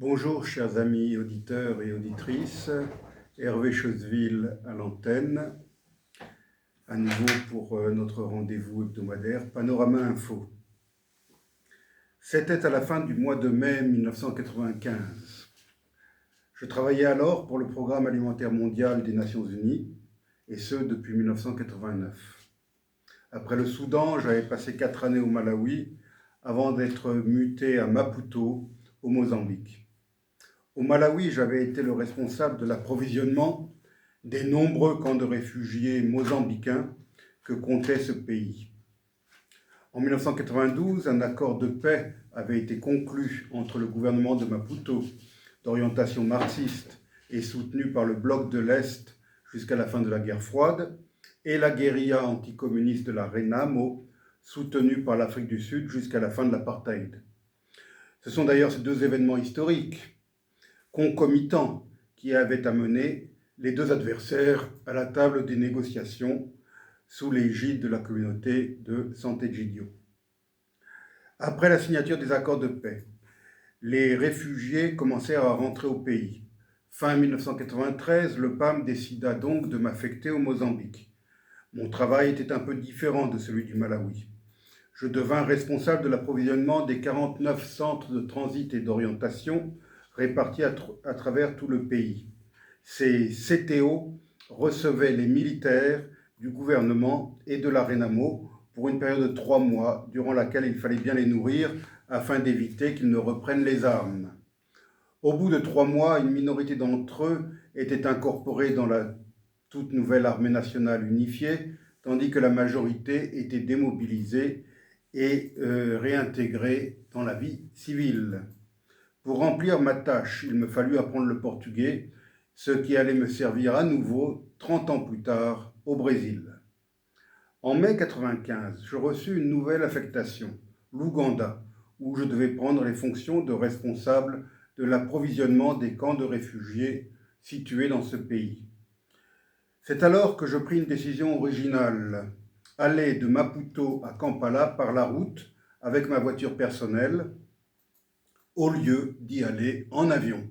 Bonjour chers amis auditeurs et auditrices, Hervé Choseville à l'antenne, à nouveau pour notre rendez-vous hebdomadaire Panorama Info. C'était à la fin du mois de mai 1995. Je travaillais alors pour le Programme alimentaire mondial des Nations Unies, et ce depuis 1989. Après le Soudan, j'avais passé 4 années au Malawi avant d'être muté à Maputo, au Mozambique. Au Malawi, j'avais été le responsable de l'approvisionnement des nombreux camps de réfugiés mozambicains que comptait ce pays. En 1992, un accord de paix avait été conclu entre le gouvernement de Maputo, d'orientation marxiste et soutenu par le bloc de l'Est jusqu'à la fin de la guerre froide, et la guérilla anticommuniste de la Renamo, soutenue par l'Afrique du Sud jusqu'à la fin de l'apartheid. Ce sont d'ailleurs ces deux événements historiques concomitants qui avaient amené les deux adversaires à la table des négociations sous l'égide de la communauté de Sant'Egidio. Après la signature des accords de paix, les réfugiés commencèrent à rentrer au pays. Fin 1993, le PAM décida donc de m'affecter au Mozambique. Mon travail était un peu différent de celui du Malawi. Je devins responsable de l'approvisionnement des 49 centres de transit et d'orientation répartis à travers tout le pays. Ces CTO recevaient les militaires du gouvernement et de la Renamo pour une période de 3 mois, durant laquelle il fallait bien les nourrir afin d'éviter qu'ils ne reprennent les armes. Au bout de 3 mois, une minorité d'entre eux était incorporée dans la toute nouvelle armée nationale unifiée, tandis que la majorité était démobilisée et réintégrée dans la vie civile. Pour remplir ma tâche, il me fallut apprendre le portugais, ce qui allait me servir à nouveau 30 ans plus tard au Brésil. En mai 1995, je reçus une nouvelle affectation, l'Ouganda, où je devais prendre les fonctions de responsable de l'approvisionnement des camps de réfugiés situés dans ce pays. C'est alors que je pris une décision originale, aller de Maputo à Kampala par la route avec ma voiture personnelle, au lieu d'y aller en avion.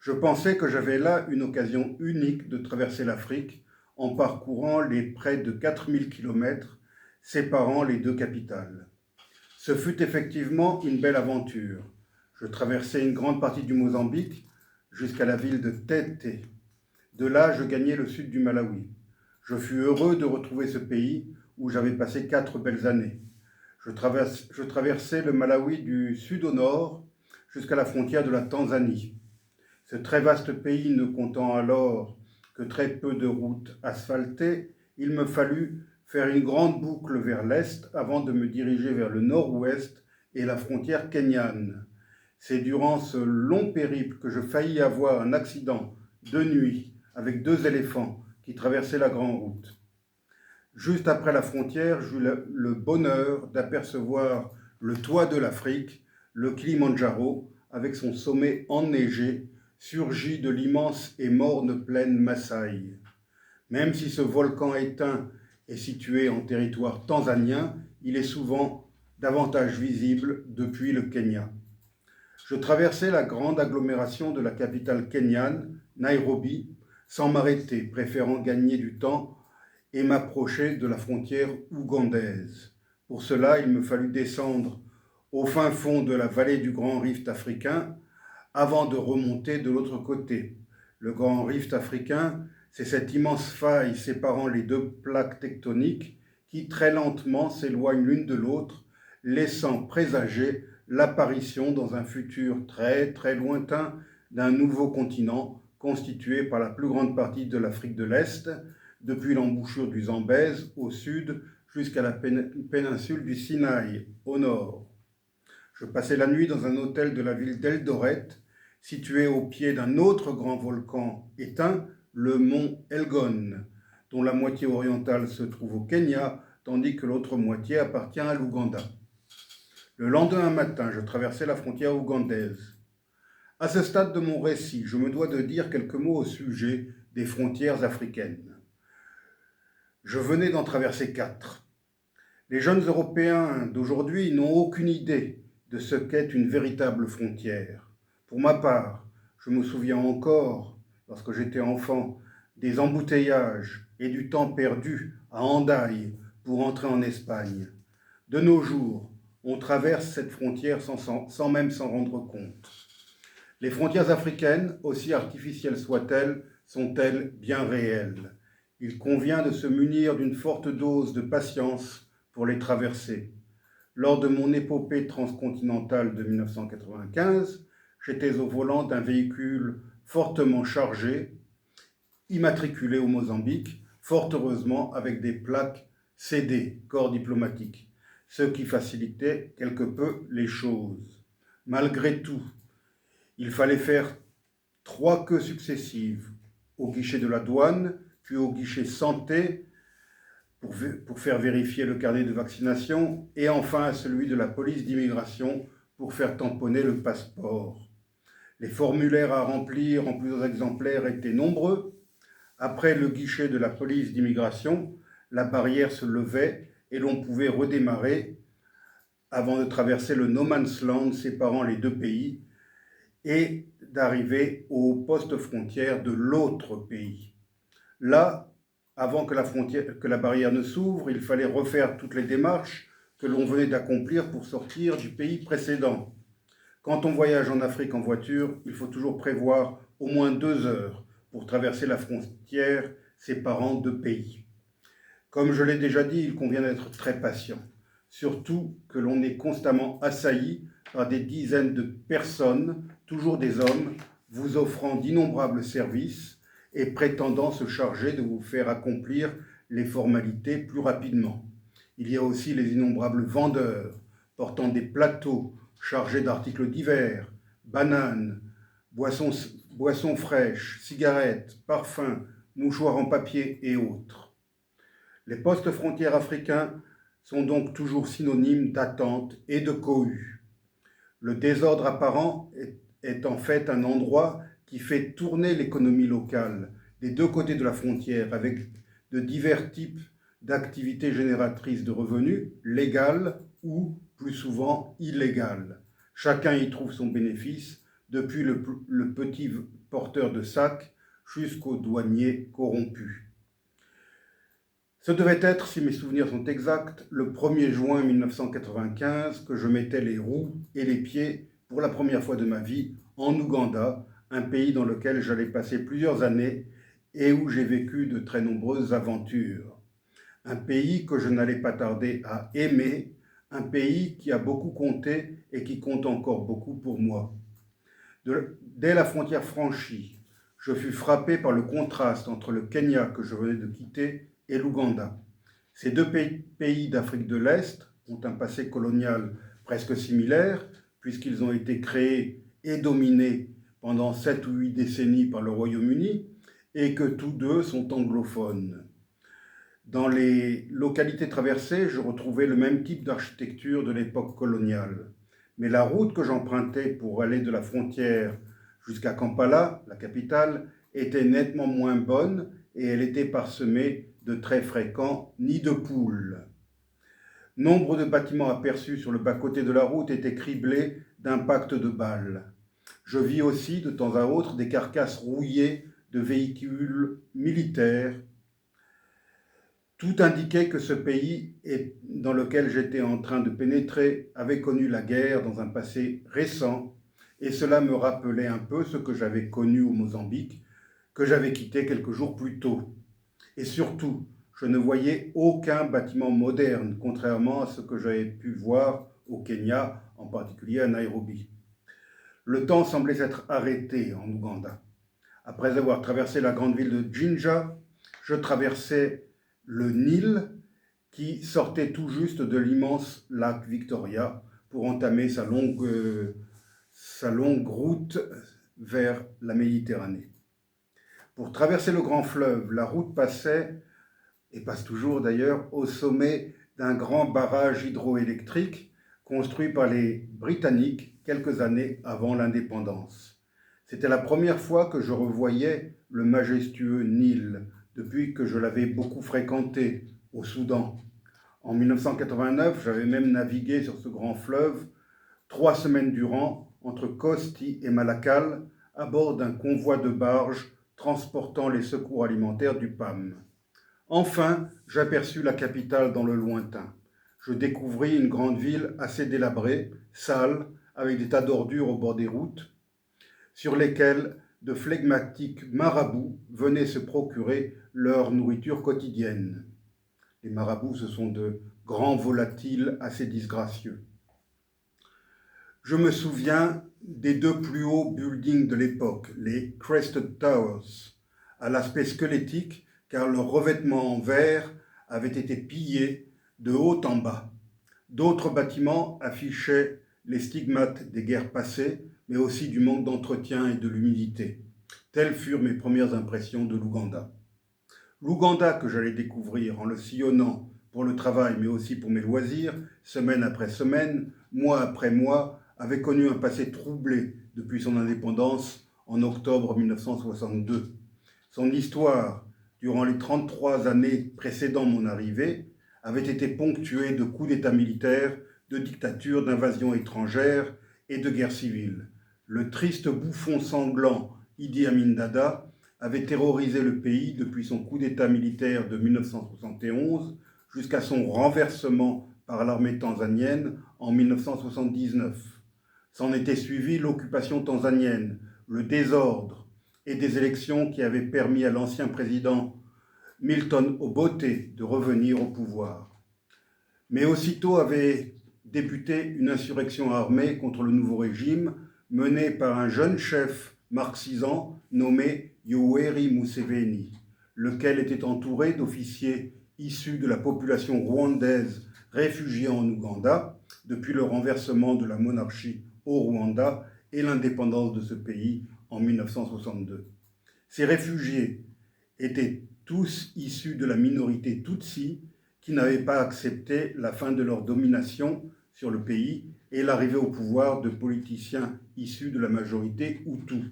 Je pensais que j'avais là une occasion unique de traverser l'Afrique en parcourant les près de 4000 km séparant les deux capitales. Ce fut effectivement une belle aventure. Je traversai une grande partie du Mozambique jusqu'à la ville de Tete. De là, je gagnai le sud du Malawi. Je fus heureux de retrouver ce pays où j'avais passé 4 belles années. Je traversai le Malawi du sud au nord jusqu'à la frontière de la Tanzanie. Ce très vaste pays ne comptant alors que très peu de routes asphaltées, il me fallut faire une grande boucle vers l'est avant de me diriger vers le nord-ouest et la frontière kenyane. C'est durant ce long périple que je faillis avoir un accident de nuit avec 2 éléphants qui traversaient la grande route. Juste après la frontière, j'eus le bonheur d'apercevoir le toit de l'Afrique, le Kilimandjaro, avec son sommet enneigé, surgi de l'immense et morne plaine Maasai. Même si ce volcan éteint est situé en territoire tanzanien, il est souvent davantage visible depuis le Kenya. Je traversai la grande agglomération de la capitale kenyane, Nairobi, sans m'arrêter, préférant gagner du temps et m'approcher de la frontière ougandaise. Pour cela, il me fallut descendre au fin fond de la vallée du Grand Rift africain avant de remonter de l'autre côté. Le Grand Rift africain, c'est cette immense faille séparant les deux plaques tectoniques qui très lentement s'éloignent l'une de l'autre, laissant présager l'apparition dans un futur très très lointain d'un nouveau continent constitué par la plus grande partie de l'Afrique de l'Est, depuis l'embouchure du Zambèze au sud jusqu'à la péninsule du Sinaï au nord. Je passai la nuit dans un hôtel de la ville d'Eldoret, situé au pied d'un autre grand volcan éteint, le mont Elgon, dont la moitié orientale se trouve au Kenya, tandis que l'autre moitié appartient à l'Ouganda. Le lendemain matin, je traversai la frontière ougandaise. À ce stade de mon récit, je me dois de dire quelques mots au sujet des frontières africaines. Je venais d'en traverser 4. Les jeunes Européens d'aujourd'hui n'ont aucune idée de ce qu'est une véritable frontière. Pour ma part, je me souviens encore, lorsque j'étais enfant, des embouteillages et du temps perdu à Hendaye pour entrer en Espagne. De nos jours, on traverse cette frontière sans même s'en rendre compte. Les frontières africaines, aussi artificielles soient-elles, sont-elles bien réelles? Il convient de se munir d'une forte dose de patience pour les traverser. Lors de mon épopée transcontinentale de 1995, j'étais au volant d'un véhicule fortement chargé, immatriculé au Mozambique, fort heureusement avec des plaques CD, corps diplomatique, ce qui facilitait quelque peu les choses. Malgré tout, il fallait faire 3 queues successives, au guichet de la douane, puis au guichet santé, pour faire vérifier le carnet de vaccination, et enfin à celui de la police d'immigration pour faire tamponner le passeport. Les formulaires à remplir en plusieurs exemplaires étaient nombreux. Après le guichet de la police d'immigration, la barrière se levait et l'on pouvait redémarrer avant de traverser le no man's land séparant les deux pays et d'arriver au poste frontière de l'autre pays. Là, avant que la barrière ne s'ouvre, il fallait refaire toutes les démarches que l'on venait d'accomplir pour sortir du pays précédent. Quand on voyage en Afrique en voiture, il faut toujours prévoir au moins 2 heures pour traverser la frontière séparant deux pays. Comme je l'ai déjà dit, il convient d'être très patient, surtout que l'on est constamment assailli par des dizaines de personnes, toujours des hommes, vous offrant d'innombrables services et prétendant se charger de vous faire accomplir les formalités plus rapidement. Il y a aussi les innombrables vendeurs portant des plateaux chargés d'articles divers, bananes, boissons fraîches, cigarettes, parfums, mouchoirs en papier et autres. Les postes frontières africains sont donc toujours synonymes d'attente et de cohue. Le désordre apparent est en fait un endroit qui fait tourner l'économie locale des deux côtés de la frontière avec de divers types d'activités génératrices de revenus, légales ou, plus souvent, illégales. Chacun y trouve son bénéfice, depuis le petit porteur de sac jusqu'au douanier corrompu. Ce devait être, si mes souvenirs sont exacts, le 1er juin 1995 que je mettais les roues et les pieds pour la première fois de ma vie en Ouganda, un pays dans lequel j'allais passer plusieurs années et où j'ai vécu de très nombreuses aventures. Un pays que je n'allais pas tarder à aimer, un pays qui a beaucoup compté et qui compte encore beaucoup pour moi. Dès la frontière franchie, je fus frappé par le contraste entre le Kenya que je venais de quitter et l'Ouganda. Ces deux pays d'Afrique de l'Est ont un passé colonial presque similaire, puisqu'ils ont été créés et dominés pendant 7 ou 8 décennies par le Royaume-Uni, et que tous deux sont anglophones. Dans les localités traversées, je retrouvais le même type d'architecture de l'époque coloniale. Mais la route que j'empruntais pour aller de la frontière jusqu'à Kampala, la capitale, était nettement moins bonne et elle était parsemée de très fréquents nids de poules. Nombre de bâtiments aperçus sur le bas-côté de la route étaient criblés d'impacts de balles. Je vis aussi de temps à autre des carcasses rouillées de véhicules militaires. Tout indiquait que ce pays dans lequel j'étais en train de pénétrer avait connu la guerre dans un passé récent, et cela me rappelait un peu ce que j'avais connu au Mozambique, que j'avais quitté quelques jours plus tôt. Et surtout, je ne voyais aucun bâtiment moderne, contrairement à ce que j'avais pu voir au Kenya, en particulier à Nairobi. Le temps semblait s'être arrêté en Ouganda. Après avoir traversé la grande ville de Jinja, je traversais le Nil qui sortait tout juste de l'immense lac Victoria pour entamer sa longue route vers la Méditerranée. Pour traverser le grand fleuve, la route passait, et passe toujours d'ailleurs, au sommet d'un grand barrage hydroélectrique construit par les Britanniques quelques années avant l'indépendance. C'était la première fois que je revoyais le majestueux Nil, depuis que je l'avais beaucoup fréquenté au Soudan. En 1989, j'avais même navigué sur ce grand fleuve 3 semaines durant entre Kosti et Malakal à bord d'un convoi de barges transportant les secours alimentaires du PAM. Enfin, j'aperçus la capitale dans le lointain. Je découvris une grande ville assez délabrée, sale, avec des tas d'ordures au bord des routes, sur lesquelles de flegmatiques marabouts venaient se procurer leur nourriture quotidienne. Les marabouts, ce sont de grands volatiles assez disgracieux. Je me souviens des deux plus hauts buildings de l'époque, les Crested Towers, à l'aspect squelettique car leur revêtement en verre avait été pillé de haut en bas. D'autres bâtiments affichaient les stigmates des guerres passées, mais aussi du manque d'entretien et de l'humidité. Telles furent mes premières impressions de l'Ouganda. L'Ouganda que j'allais découvrir en le sillonnant pour le travail, mais aussi pour mes loisirs, semaine après semaine, mois après mois, avait connu un passé troublé depuis son indépendance en octobre 1962. Son histoire, durant les 33 années précédant mon arrivée, avait été ponctuée de coups d'État militaires, de dictatures, d'invasions étrangères et de guerres civiles. Le triste bouffon sanglant Idi Amin Dada avait terrorisé le pays depuis son coup d'État militaire de 1971 jusqu'à son renversement par l'armée tanzanienne en 1979. S'en était suivi l'occupation tanzanienne, le désordre et des élections qui avaient permis à l'ancien président Milton Obote de revenir au pouvoir. Mais aussitôt avait débuté une insurrection armée contre le nouveau régime menée par un jeune chef marxisant nommé Yoweri Museveni, lequel était entouré d'officiers issus de la population rwandaise réfugiée en Ouganda depuis le renversement de la monarchie au Rwanda et l'indépendance de ce pays en 1962. Ces réfugiés étaient tous issus de la minorité Tutsi qui n'avaient pas accepté la fin de leur domination sur le pays et l'arrivée au pouvoir de politiciens issus de la majorité Hutu.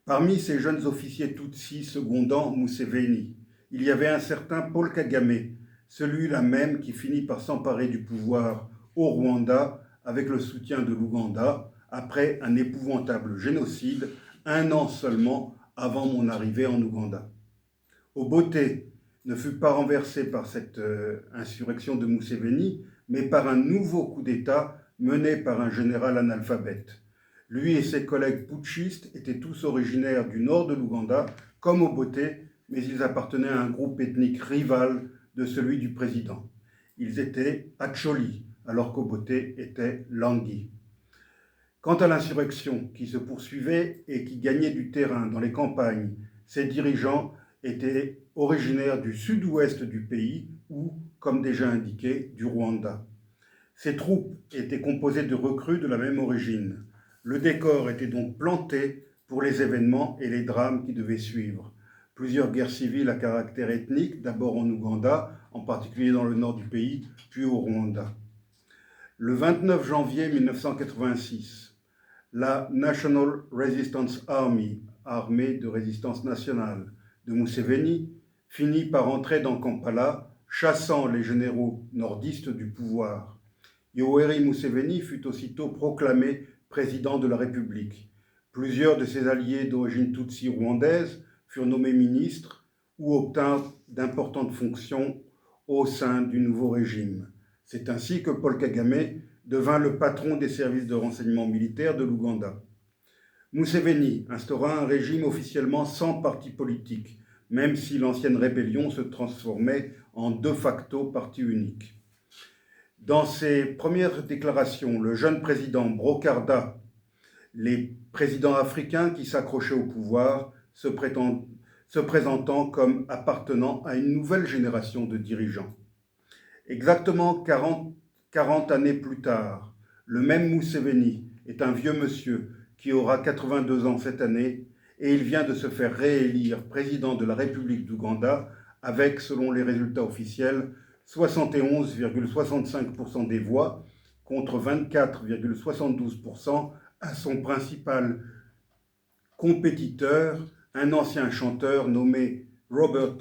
Parmi ces jeunes officiers Tutsi secondant Museveni, il y avait un certain Paul Kagame, celui-là même qui finit par s'emparer du pouvoir au Rwanda avec le soutien de l'Ouganda après un épouvantable génocide, un an seulement avant mon arrivée en Ouganda. Obote ne fut pas renversé par cette insurrection de Museveni, mais par un nouveau coup d'État mené par un général analphabète. Lui et ses collègues putschistes étaient tous originaires du nord de l'Ouganda, comme Obote, mais ils appartenaient à un groupe ethnique rival de celui du président. Ils étaient Acholi, alors qu'Obote était Langui. Quant à l'insurrection qui se poursuivait et qui gagnait du terrain dans les campagnes, ses dirigeants étaient originaires du sud-ouest du pays ou, comme déjà indiqué, du Rwanda. Ces troupes étaient composées de recrues de la même origine. Le décor était donc planté pour les événements et les drames qui devaient suivre. Plusieurs guerres civiles à caractère ethnique, d'abord en Ouganda, en particulier dans le nord du pays, puis au Rwanda. Le 29 janvier 1986, la National Resistance Army, armée de résistance nationale de Museveni, finit par entrer dans Kampala, chassant les généraux nordistes du pouvoir. Yoweri Museveni fut aussitôt proclamé président de la République. Plusieurs de ses alliés d'origine tutsi rwandaise furent nommés ministres ou obtinrent d'importantes fonctions au sein du nouveau régime. C'est ainsi que Paul Kagame devint le patron des services de renseignement militaire de l'Ouganda. Museveni instaura un régime officiellement sans parti politique, même si l'ancienne rébellion se transformait en de facto parti unique. Dans ses premières déclarations, le jeune président brocarda les présidents africains qui s'accrochaient au pouvoir, se présentant comme appartenant à une nouvelle génération de dirigeants. Exactement 40 années plus tard, le même Museveni est un vieux monsieur qui aura 82 ans cette année et il vient de se faire réélire président de la République d'Ouganda avec, selon les résultats officiels, 71,65% des voix contre 24,72% à son principal compétiteur, un ancien chanteur nommé Robert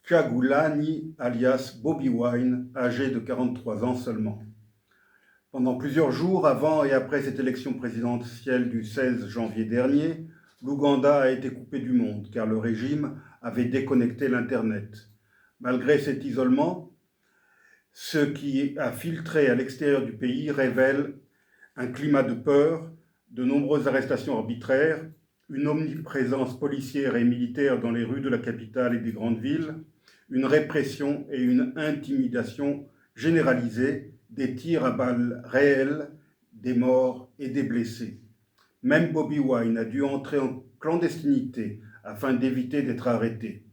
Kyagulanyi, alias Bobby Wine, âgé de 43 ans seulement. Pendant plusieurs jours, avant et après cette élection présidentielle du 16 janvier dernier, l'Ouganda a été coupé du monde car le régime avait déconnecté l'Internet. Malgré cet isolement, ce qui a filtré à l'extérieur du pays révèle un climat de peur, de nombreuses arrestations arbitraires, une omniprésence policière et militaire dans les rues de la capitale et des grandes villes, une répression et une intimidation généralisée, des tirs à balles réelles, des morts et des blessés. Même Bobi Wine a dû entrer en clandestinité afin d'éviter d'être arrêté.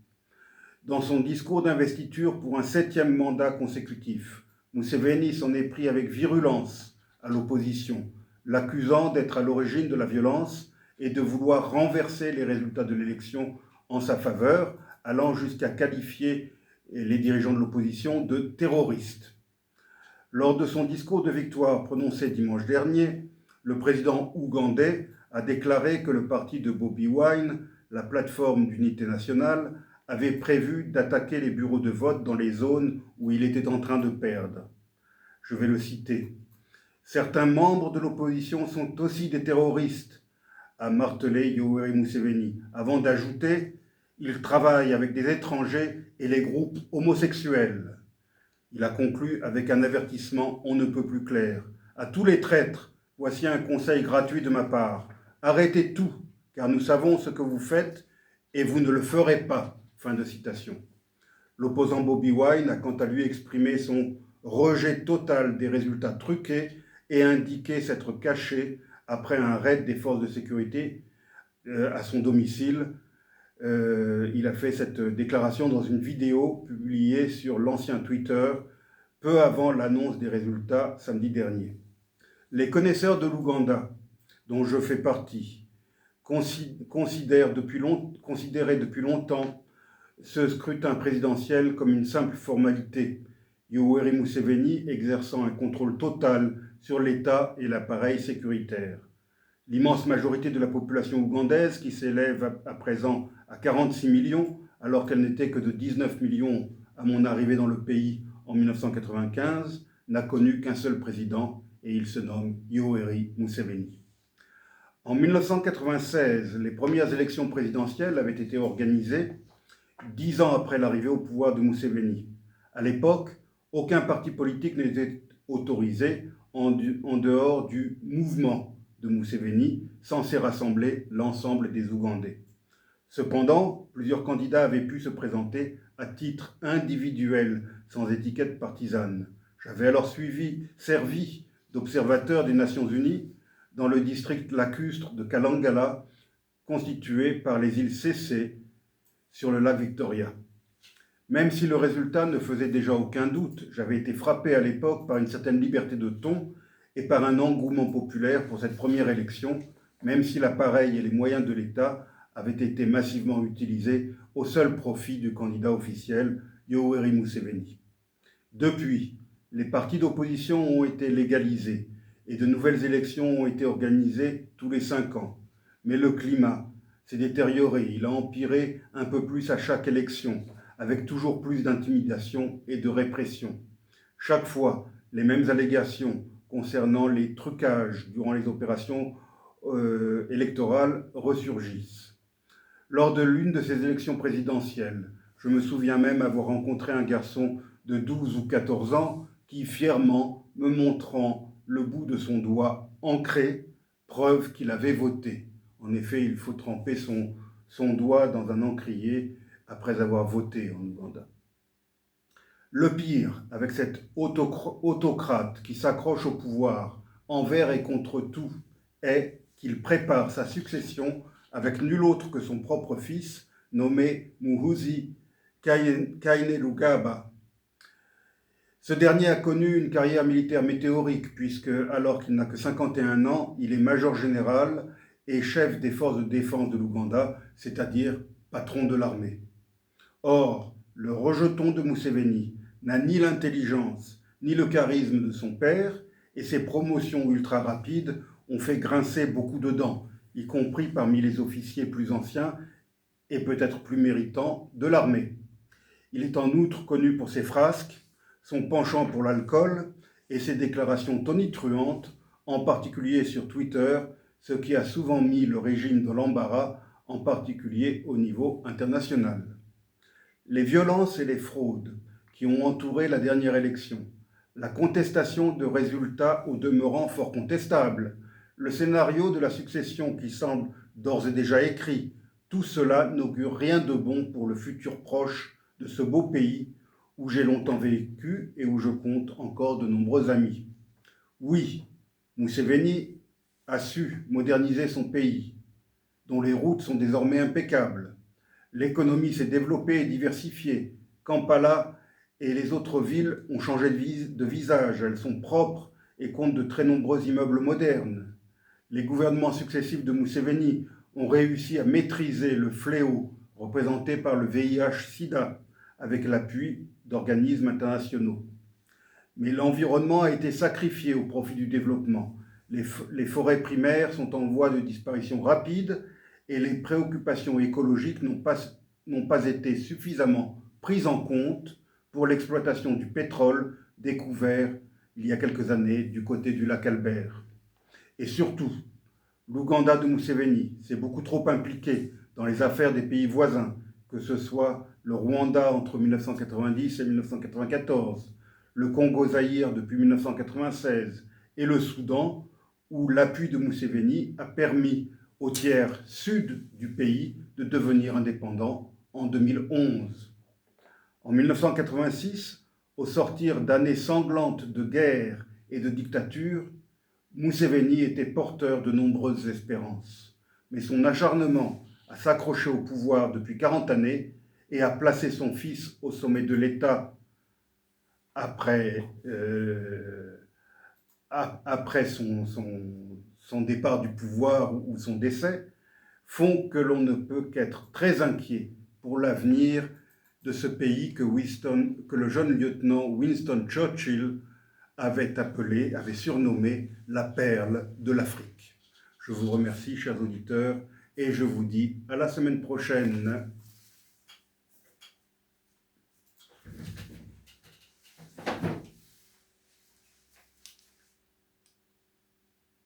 Dans son discours d'investiture pour un 7e mandat consécutif, Museveni s'en est pris avec virulence à l'opposition, l'accusant d'être à l'origine de la violence et de vouloir renverser les résultats de l'élection en sa faveur, allant jusqu'à qualifier les dirigeants de l'opposition de terroristes. Lors de son discours de victoire prononcé dimanche dernier, le président ougandais a déclaré que le parti de Bobi Wine, la plateforme d'unité nationale, avait prévu d'attaquer les bureaux de vote dans les zones où il était en train de perdre. Je vais le citer. « Certains membres de l'opposition sont aussi des terroristes », a martelé Yoweri Museveni, avant d'ajouter « Ils travaillent avec des étrangers et les groupes homosexuels ». Il a conclu avec un avertissement on ne peut plus clair. « À tous les traîtres, voici un conseil gratuit de ma part. Arrêtez tout, car nous savons ce que vous faites et vous ne le ferez pas. » Fin de citation. L'opposant Bobi Wine a quant à lui exprimé son rejet total des résultats truqués et indiqué s'être caché après un raid des forces de sécurité à son domicile. Il a fait cette déclaration dans une vidéo publiée sur l'ancien Twitter peu avant l'annonce des résultats samedi dernier. Les connaisseurs de l'Ouganda, dont je fais partie, considéraient depuis longtemps ce scrutin présidentiel comme une simple formalité, Yoweri Museveni exerçant un contrôle total sur l'État et l'appareil sécuritaire. L'immense majorité de la population ougandaise, qui s'élève à présent à 46 millions, alors qu'elle n'était que de 19 millions à mon arrivée dans le pays en 1995, n'a connu qu'un seul président, et il se nomme Yoweri Museveni. En 1996, les premières élections présidentielles avaient été organisées 10 ans après l'arrivée au pouvoir de Museveni. À l'époque, aucun parti politique n'était autorisé en dehors du mouvement de Museveni, censé rassembler l'ensemble des Ougandais. Cependant, plusieurs candidats avaient pu se présenter à titre individuel, sans étiquette partisane. J'avais alors servi d'observateur des Nations Unies dans le district lacustre de Kalangala, constitué par les îles Cécé, sur le lac Victoria. Même si le résultat ne faisait déjà aucun doute, j'avais été frappé à l'époque par une certaine liberté de ton et par un engouement populaire pour cette première élection, même si l'appareil et les moyens de l'État avaient été massivement utilisés au seul profit du candidat officiel, Yoweri Museveni. Depuis, les partis d'opposition ont été légalisés et de nouvelles élections ont été organisées tous les 5 ans. Mais le climat s'est détérioré, il a empiré un peu plus à chaque élection, avec toujours plus d'intimidation et de répression. Chaque fois, les mêmes allégations concernant les trucages durant les opérations électorales ressurgissent. Lors de l'une de ces élections présidentielles, je me souviens même avoir rencontré un garçon de 12 ou 14 ans qui, fièrement, me montrant le bout de son doigt ancré, preuve qu'il avait voté. En effet, il faut tremper son doigt dans un encrier après avoir voté en Ouganda. Le pire, avec cet autocrate qui s'accroche au pouvoir envers et contre tout, est qu'il prépare sa succession avec nul autre que son propre fils, nommé Muhoozi Kainerugaba. Ce dernier a connu une carrière militaire météorique, puisque, alors qu'il n'a que 51 ans, il est major général et chef des forces de défense de l'Ouganda, c'est-à-dire patron de l'armée. Or, le rejeton de Museveni n'a ni l'intelligence ni le charisme de son père, et ses promotions ultra rapides ont fait grincer beaucoup de dents, y compris parmi les officiers plus anciens et peut-être plus méritants de l'armée. Il est en outre connu pour ses frasques, son penchant pour l'alcool et ses déclarations tonitruantes, en particulier sur Twitter, ce qui a souvent mis le régime dans l'embarras, en particulier au niveau international. Les violences et les fraudes qui ont entouré la dernière élection, la contestation de résultats au demeurant fort contestables, le scénario de la succession qui semble d'ores et déjà écrit, tout cela n'augure rien de bon pour le futur proche de ce beau pays où j'ai longtemps vécu et où je compte encore de nombreux amis. Oui, Museveni a su moderniser son pays, dont les routes sont désormais impeccables. L'économie s'est développée et diversifiée. Kampala et les autres villes ont changé de visage. Elles sont propres et comptent de très nombreux immeubles modernes. Les gouvernements successifs de Museveni ont réussi à maîtriser le fléau représenté par le VIH-Sida avec l'appui d'organismes internationaux. Mais l'environnement a été sacrifié au profit du développement. Les forêts primaires sont en voie de disparition rapide et les préoccupations écologiques n'ont pas été suffisamment prises en compte pour l'exploitation du pétrole découvert il y a quelques années du côté du lac Albert. Et surtout, l'Ouganda de Museveni s'est beaucoup trop impliqué dans les affaires des pays voisins, que ce soit le Rwanda entre 1990 et 1994, le Congo-Zaïre depuis 1996 et le Soudan, où l'appui de Museveni a permis au tiers sud du pays de devenir indépendant en 2011. En 1986, au sortir d'années sanglantes de guerre et de dictature, Museveni était porteur de nombreuses espérances. Mais son acharnement à s'accrocher au pouvoir depuis 40 années et à placer son fils au sommet de l'État après son départ du pouvoir ou son décès, font que l'on ne peut qu'être très inquiet pour l'avenir de ce pays que le jeune lieutenant Winston Churchill avait surnommé la perle de l'Afrique. Je vous remercie, chers auditeurs, et je vous dis à la semaine prochaine.